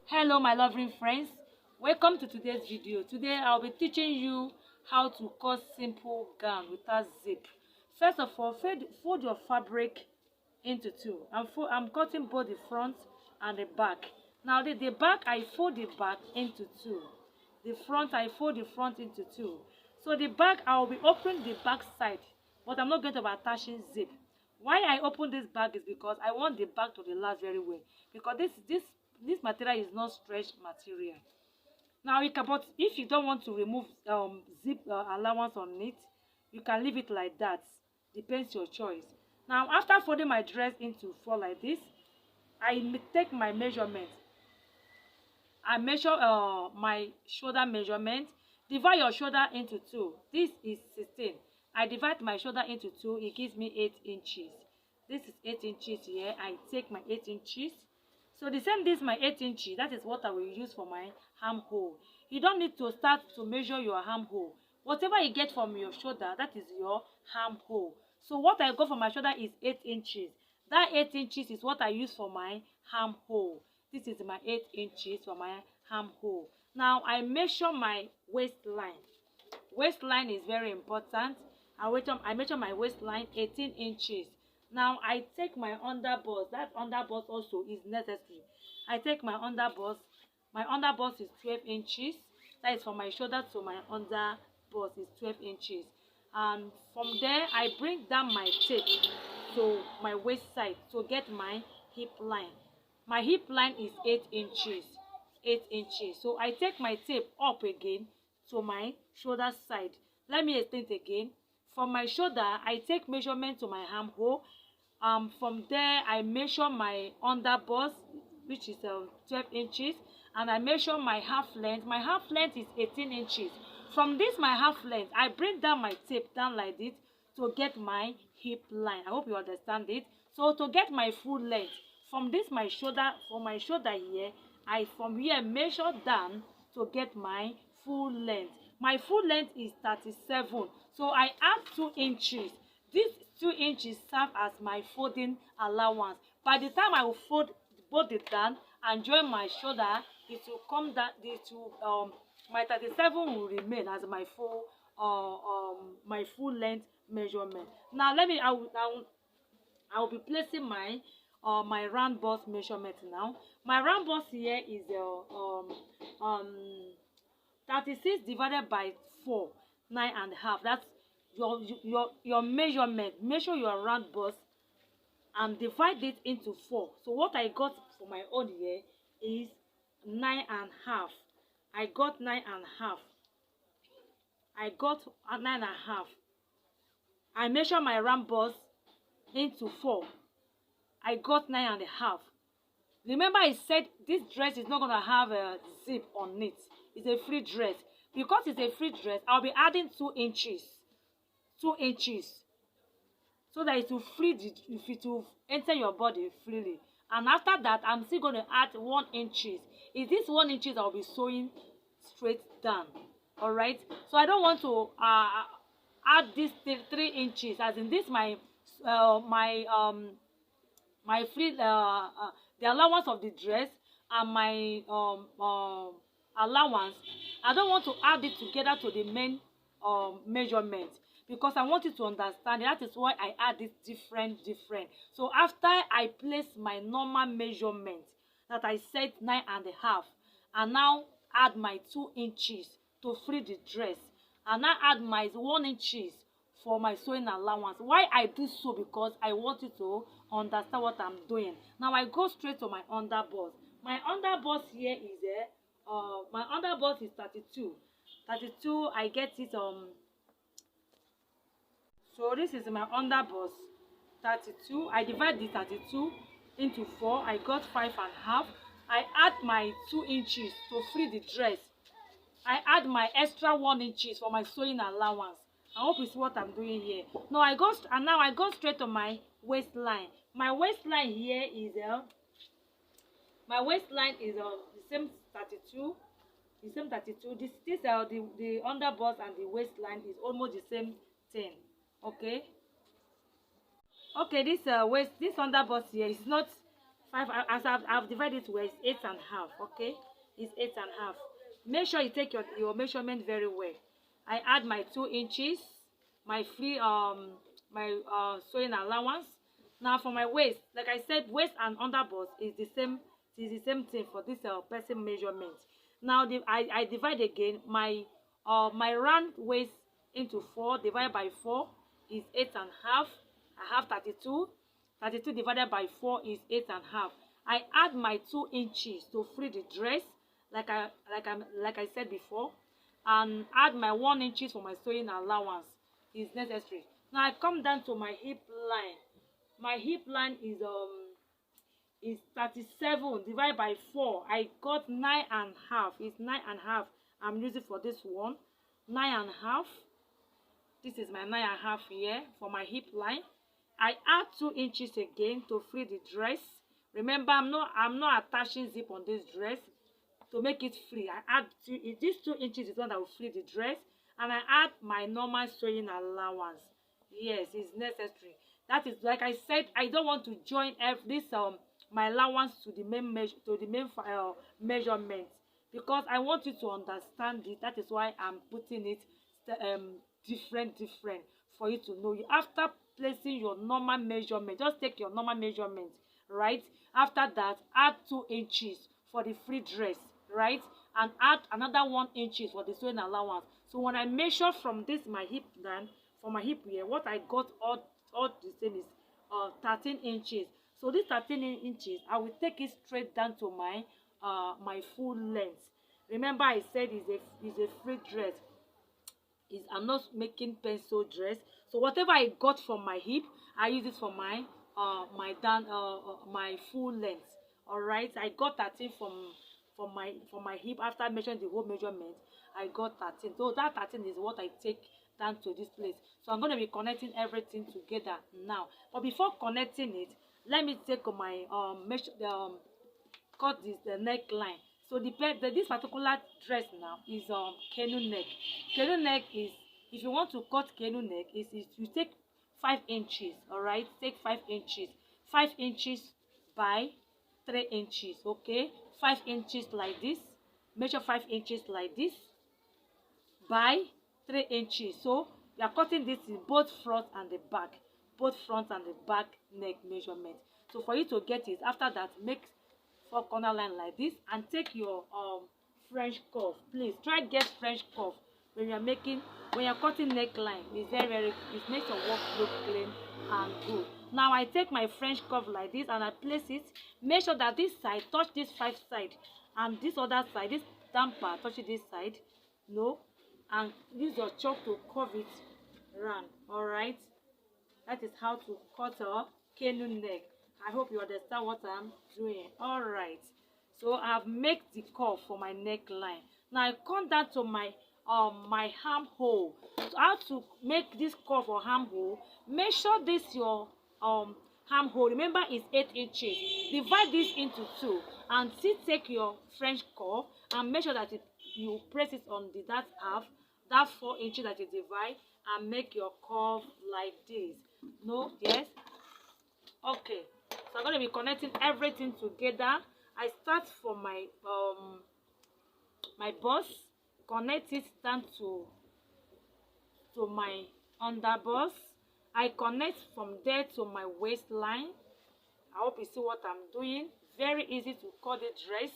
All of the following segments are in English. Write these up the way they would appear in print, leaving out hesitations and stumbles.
Hello my lovely friends, welcome to today's video. Today I'll be teaching you how to cut simple gown without zip. First of all, fold your fabric into two. I'm cutting both the front and the back. Now the back, I fold the back into two. The front, I fold the front into two. So the back, I will be opening the back side, but I'm not going to be attaching zip. Why I open this bag is because I want the bag to relax very well, because this material is not stretch material. Now you can, but if you don't want to remove zip allowance on it, you can leave it like that. Depends your choice. Now after folding my dress into four like this, take my measurement. I measure my shoulder measurement. Divide your shoulder into two. This is 16. I divide my shoulder into two. It gives me 8 inches. This is 8 inches here. I take my 8 inches. So the same, this my 8 inches. That is what I will use for my armhole. You don't need to start to measure your armhole. Whatever you get from your shoulder, that is your armhole. So what I got for my shoulder is 8 inches. That 8 inches is what I use for my armhole. This is my 8 inches for my armhole. Now I measure my waistline. Waistline is very important. I measure my waistline 18 inches. Now I take my underbust. That underbust also is necessary. I take my underbust. My underbust is 12 inches. That is from my shoulder to my underbust is 12 inches. And from there I bring down my tape to my waist side to get my hip line. My hip line is 8 inches. 8 inches. So I take my tape up again to my shoulder side. Let me explain it again. From my shoulder, I take measurement to my armhole. From there, I measure my underbust, which is 12 inches, and I measure my half length. My half length is 18 inches. From this, my half length, I bring down my tape down like this to get my hip line. I hope you understand it. So to get my full length, from this my shoulder, here, I from here measure down to get my full length. My full length is 37. So I add 2 inches. This 2 inches serve as my folding allowance. By the time I will fold both it down and join my shoulder, it will come down. My 37 will remain as my full length measurement. Now I will be placing my round bust measurement now. My round bust here is 36 divided by 4, 9.5. That's your measurement. Measure your round bust and divide it into 4. So what I got for my own here is 9.5. I got 9.5. I got 9.5. I measure my round bust into 4. I got 9.5. Remember I said this dress is not going to have a zip on it. It's a free dress. Because it's a free dress, I'll be adding 2 inches. 2 inches. So that it will enter your body freely. And after that, I'm still going to add 1 inches. Is this 1 inches I'll be sewing straight down. Alright? So I don't want to add this 3 inches. As in this my free the allowance of the dress and my allowance. I don't want to add it together to the main measurement, because I want you to understand. That is why I add it different. So after I place my normal measurement that I said 9.5, and now add my 2 inches to free the dress, and now add my 1 inches for my sewing allowance. Why I do so? Because I want you to understand what I'm doing. Now I go straight to my underbust. My underbust here is my underbust is 32. I get it so this is my underbust 32. I divide the 32 into 4. I got 5.5. I add my 2 inches to free the dress. I add my extra 1 inches for my sewing allowance. I hope it's what I'm doing here. Now I go straight to my waistline. My waistline here is the same 32. The same 32. The underbust and the waistline is almost the same thing. Okay. This underbust here is not 5, as I've divided it, where it's 8.5. Okay, it's 8.5. Make sure you take your measurement very well. I add my 2 inches, my free sewing allowance. Now for my waist, like I said, waist and underbust is the same. It is the same thing for this person measurement. Now I divide again my round waist into 4 divided by 4 is 8.5. I have 32. 32 divided by 4 is 8.5. I add my 2 inches to free the dress, like I said before, and add my 1 inches for my sewing allowance is necessary. Now I come down to my hip line. My hip line is 37 divided by 4. I got 9.5. It's 9.5. I'm using for this one. 9.5. This is my 9.5 here for my hip line. I add 2 inches again to free the dress. Remember, I'm not attaching zip on this dress to make it free. I add these 2 inches is one that will free the dress, and I add my normal sewing allowance. Yes, it's necessary. That is, like I said, I don't want to join this my allowance to the main measurement, because I want you to understand it. That is why I'm putting it different for you to know. After placing your normal measurement, just take your normal measurement, right? After that, add 2 inches for the free dress, right? And add another 1 inches for the sewing allowance. So when I measure from this my hip down, for my hip here, what I got all the same is 13 inches. So this 13 inches, I will take it straight down to my my full length. Remember, I said it's a free dress. I'm not making pencil dress. So whatever I got from my hip, I use it for my my full length. All right, I got 13 from my hip. After measuring the whole measurement, I got 13. So that 13 is what I take down to this place. So I'm going to be connecting everything together now. But before connecting it, let me take my cut the neckline. So this particular dress now is canoe neck. Canoe neck is, if you want to cut canoe neck, is you take 5 inches. All right, take 5 inches. 5 inches by 3 inches. Okay, 5 inches like this. Measure 5 inches like this by 3 inches. So we are cutting this in both front and the back, neck measurement. So for you to get it, after that, make 4 corner line like this and take your French curve. Please try get French curve when you're cutting neckline. It's very, it makes your work look clean and good. Now I take my French curve like this and I place it. Make sure that this side touch this 5 side, and this other side, this down part touches this side. No, and use your chalk to curve it round. All right, that is how to cut a canoe neck. I hope you understand what I'm doing. All right, so I've made the curve for my neckline. Now I come down to my my armhole. So how to make this curve for armhole? Make sure this your armhole, remember, is 8 inches. Divide this into 2 and still take your French curve and make sure that you press it on that half, that 4 inches that you divide, and make your curve like this. No, yes, okay. So I'm going to be connecting everything together. I start from my my bust, connect it down to my underbust. I connect from there to my waistline. I hope you see what I'm doing. Very easy to cut the dress.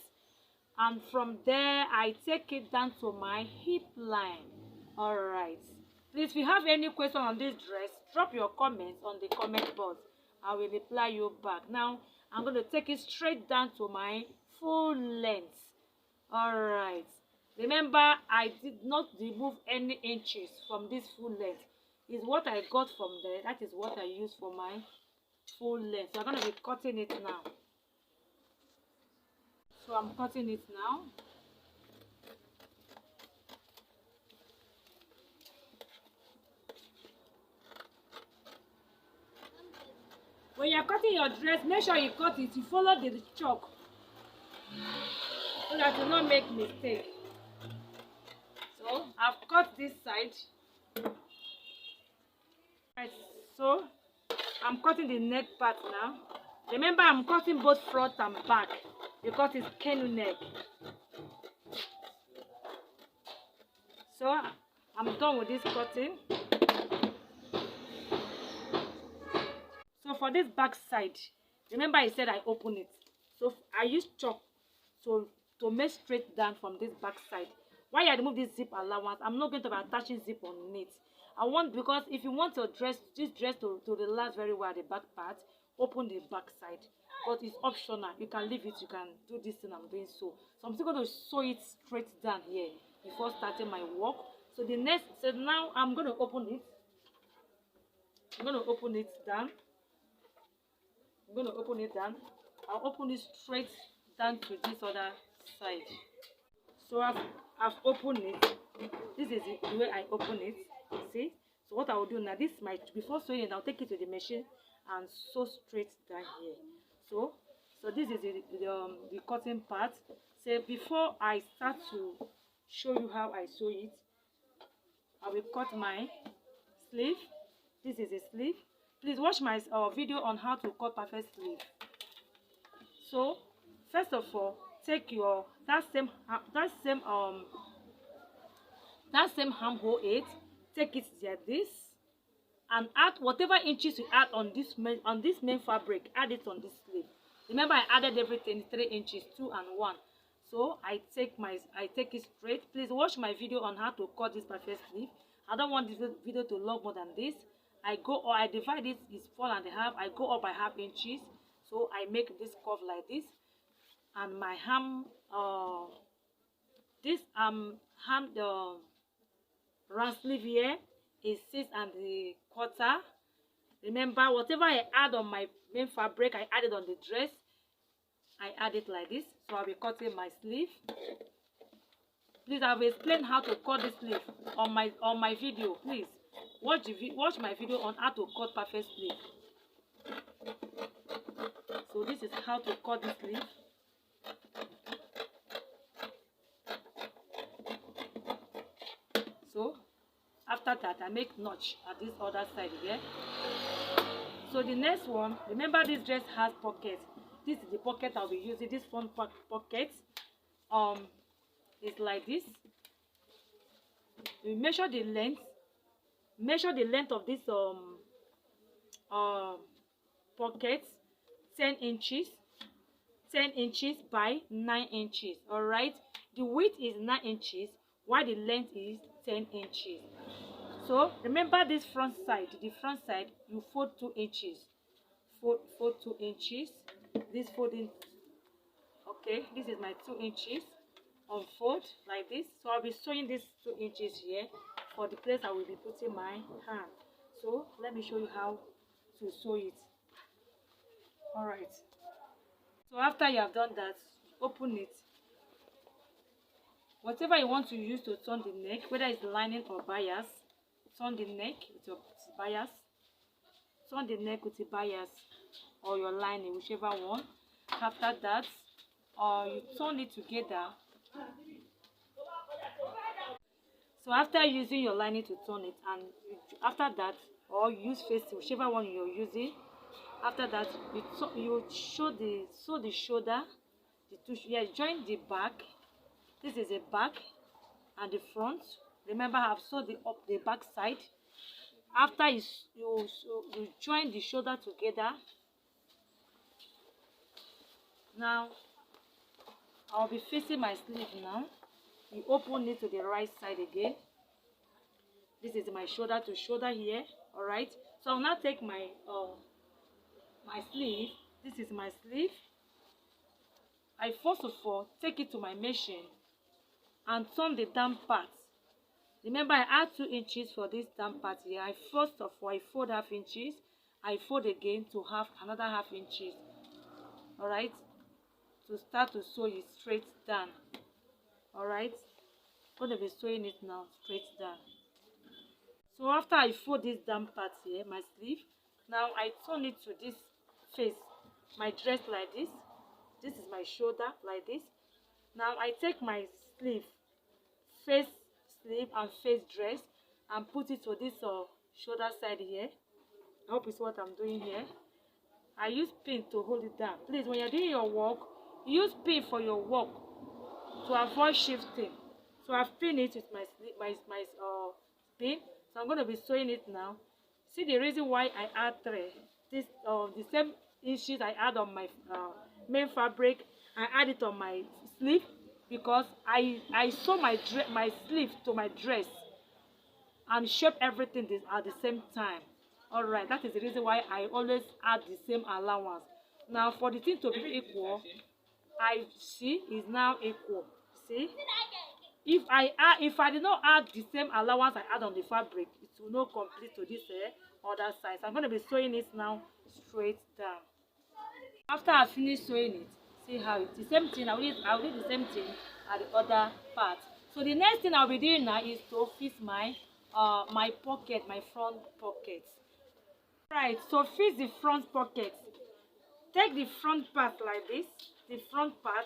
And from there, I take it down to my hip line. All right. Please, if you have any question on this dress, drop your comments on the comment box. I will reply you back. Now, I'm going to take it straight down to my full length. All right. Remember, I did not remove any inches from this full length. Is what I got from there. That is what I use for my full length. So I'm going to be cutting it now. So I'm cutting it now. When you're cutting your dress, make sure you cut it. You follow the chalk so that you not make mistake. So I've cut this side. Right, so I'm cutting the neck part now. Remember, I'm cutting both front and back because it's canoe neck. So I'm done with this cutting. So for this back side, remember I said I open it. So I use chalk to make straight down from this back side. Why I remove this zip allowance, I'm not going to be attaching zip on it. I want, because if you want to dress this dress to relax very well at the back part, open the back side. But it's optional. You can leave it, you can do this thing I'm doing. So I'm still going to sew it straight down here before starting my work. So now I'm going to open it. I'm going to open it down. I'm going to open it down. I'll open it straight down to this other side. So I've opened it. This is the way I open it. See? So what I will do now, this might, before sewing it, I'll take it to the machine and sew straight down here. So this is the cutting part. So before I start to show you how I sew it, I will cut my sleeve. This is a sleeve. Please watch my video on how to cut perfect sleeve. So first of all, take your that same armhole 8, take it like this, and add whatever inches you add on this main fabric. Add it on this sleeve. Remember, I added everything 3 inches, 2 and 1. So I take it straight. Please watch my video on how to cut this perfect sleeve. I don't want this video to long more than this. I divide it, it's 4.5. I go up by half inches. So I make this curve like this, and my round sleeve here is 6.25. Remember, whatever I add on my main fabric, I add it on the dress. I add it like this. So I'll be cutting my sleeve. Please, I've explained how to cut this sleeve on my video. Please watch my video on how to cut perfect sleeve. So this is how to cut this sleeve. So after that, I make notch at this other side here. So the next one, remember this dress has pockets. This is the pocket I'll be using. This front pocket is like this. We measure the length of this pocket, 10 inches by 9 inches. All right, the width is 9 inches while the length is 10 inches. So remember this front side, you fold 2 inches, fold 2 inches, this folding. Okay, this is my 2 inches, unfold like this. So I'll be sewing this 2 inches here for the place I will be putting my hand. So let me show you how to sew it. All right, so after you have done that, open it. Whatever you want to use to turn the neck, whether it's lining or bias, turn the neck with your bias, turn the neck with the bias or your lining, whichever one. After that, you turn it together. So after using your lining to turn it, and after that, or use facing, whichever one you're using. After that, you sew the shoulder, join the back. This is the back and the front. Remember, I have sewed the back side. After you join the shoulder together. Now I'll be facing my sleeve now. You open it to the right side again. This is my shoulder to shoulder here. All right. So I'll now take my sleeve. This is my sleeve. I first of all take it to my machine and turn the down part. Remember, I add 2 inches for this down part here. I fold half inches. I fold again to have another half inches. All right, to start to sew it straight down. All right, I'm going to be sewing it now straight down. So after I fold this down part here, my sleeve, now I turn it to this face, my dress like this. This is my shoulder like this. Now I take my sleeve, face sleeve and face dress, and put it to this shoulder side here. I hope it's what I'm doing here. I use pin to hold it down. Please, when you're doing your work, use pin for your work to avoid shifting. So I've pinned it with my pin. So I'm going to be sewing it now. See the reason why I add three. This the same inches I add on my main fabric, I add it on my sleeve because I sew my sleeve to my dress and shape everything at the same time. All right, that is the reason why I always add the same allowance. Now for the thing to be equal, I see is now equal. See, if I did not add the same allowance I add on the fabric, it will not complete to this other side. So I'm going to be sewing it now straight down. After I finish sewing it, see how it's the same thing. I will do the same thing at the other part. So the next thing I'll be doing now is to fix my my pocket, my front pocket. Right, so fix the front pocket. Take the front part like this, the front part,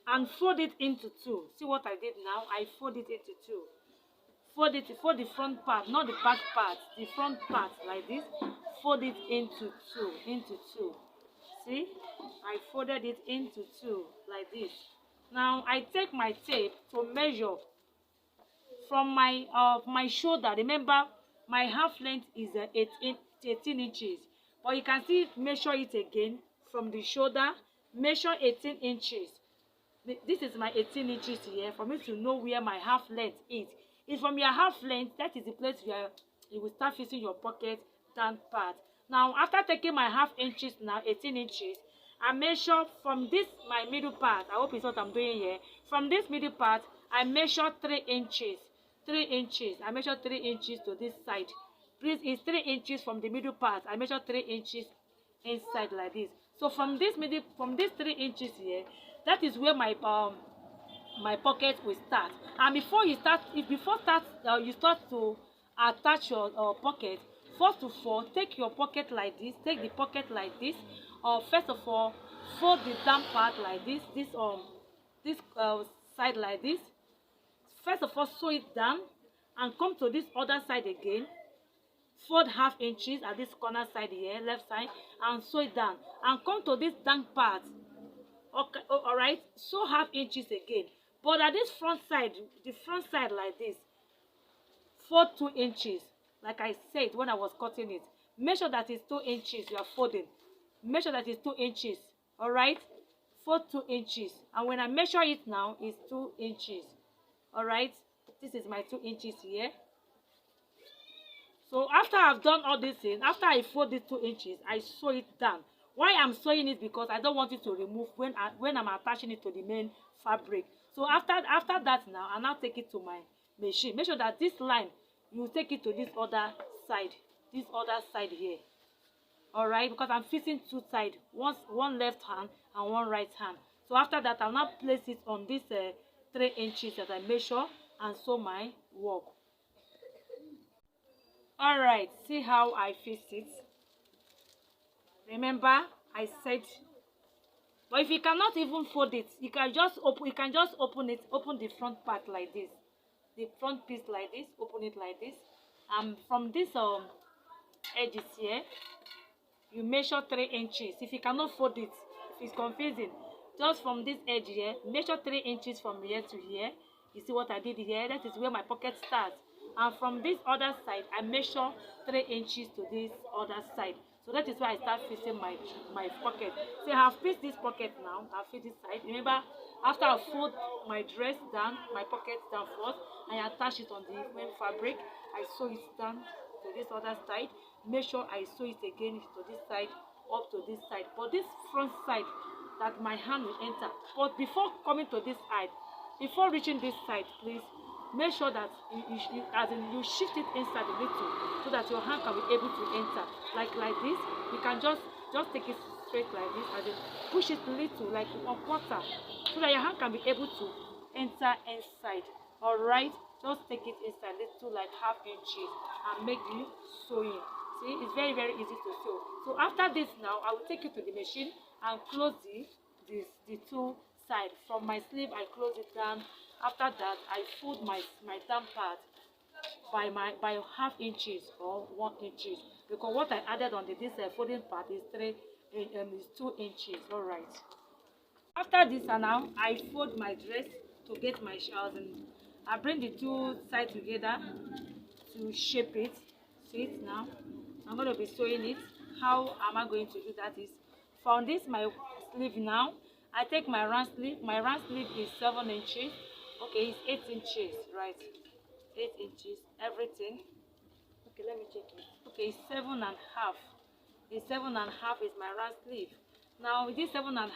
and fold it into two. See what I did now? I fold it into two. Fold the front part, not the back part, the front part like this. Fold it into two. See, I folded it into two like this. Now I take my tape to measure from my shoulder. Remember, my half length is 18 inches, but you can still measure it again from the shoulder. Measure 18 inches. This is my 18 inches here for me to know where my half length is. If from your half length, that is the place where you will start fixing your pocket down part. Now after taking my half inches, now 18 inches, I measure from this my middle part. I hope it's what I'm doing here. From this middle part, I measure 3 inches. 3 inches. I measure 3 inches to this side. Please, it's 3 inches from the middle part. I measure 3 inches inside like this. So from this 3 inches here, that is where my pocket will start. And before you start to attach your pocket, first of all, take your pocket like this. Take the pocket like this. First of all, fold the down part like this. This side like this. First of all, sew it down and come to this other side again. Fold half inches at this corner side here, left side, and sew it down. And come to this down part. Okay, all right. Sew half inches again. But at this front side, the front side like this, fold 2 inches. Like I said when I was cutting it, make sure that it's 2 inches you are folding. Make sure that it's 2 inches. All right. Fold 2 inches. And when I measure it now, it's 2 inches. All right. This is my 2 inches here. So after I've done all this thing, after I fold these 2 inches, I sew it down. Why I'm sewing it? Because I don't want it to remove when I'm attaching it to the main fabric. So after that now, I now take it to my machine. Make sure that this line, you take it to this other side here. All right, because I'm fixing two sides, one left hand and one right hand. So after that, I'll now place it on this 3 inches that I measure and sew my work. All right, see how I fix it. Remember, I said, but if you cannot even fold it, you can just open it. Open the front part like this, the front piece like this. Open it like this, and from this edges here, you measure 3 inches. If you cannot fold it, if it's confusing, just from this edge here, measure 3 inches from here to here. You see what I did here? That is where my pocket starts. And from this other side, I measure 3 inches to this other side. So that is why I start fixing my pocket. So I have fixed this pocket now. I've fixed this side. Remember, after I fold my dress down, my pocket down first, I attach it on the main fabric. I sew it down to this other side. Make sure I sew it again to this side, up to this side. But this front side, that my hand will enter. But before coming to this side, before reaching this side, please make sure that you shift it inside a little so that your hand can be able to enter. Like this, you can just take it straight like this, and then push it a little, like a quarter, so that your hand can be able to enter inside. All right, just take it inside little, like half inches, and make the sewing. See, it's very, very easy to sew. So after this now, I will take it to the machine and close the two sides. From my sleeve, I close it down. After that, I fold my down part by half inches or 1 inches, because what I added on this folding part is 3 is 2 inches. All right. After this, and now I fold my dress to get my shawls, and I bring the two sides together to shape it. See it now. I'm going to be sewing it. How am I going to do that? Is from this my sleeve now. I take my round sleeve. My round sleeve is 7 inches. Okay, it's 8 inches, right? 8 inches, everything. Okay, let me check it. Okay, it's 7.5. The 7.5 is my round sleeve. Now this 7.5,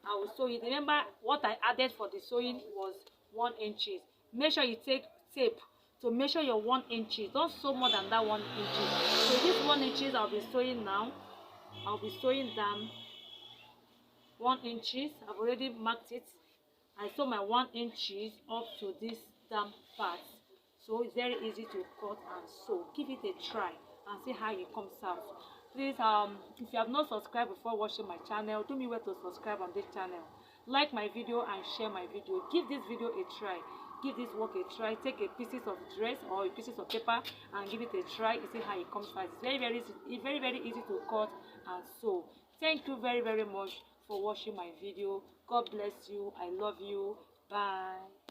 I will sew it. Remember what I added for the sewing was 1 inches. Make sure you take tape to measure your 1 inches. Don't sew more than that 1 inches. So this 1 inches I'll be sewing now. I'll be sewing down 1 inches. I've already marked it. I sew my 1 inches up to this down part. So it's very easy to cut and sew. Give it a try and see how it comes out. Please, if you have not subscribed before watching my channel, do me well to subscribe on this channel. Like my video and share my video. Give this video a try. Give this work a try. Take a pieces of dress or a pieces of paper and give it a try and see how it comes out. It's very easy to cut and sew. Thank you very much for watching my video. God bless you. I love you. Bye.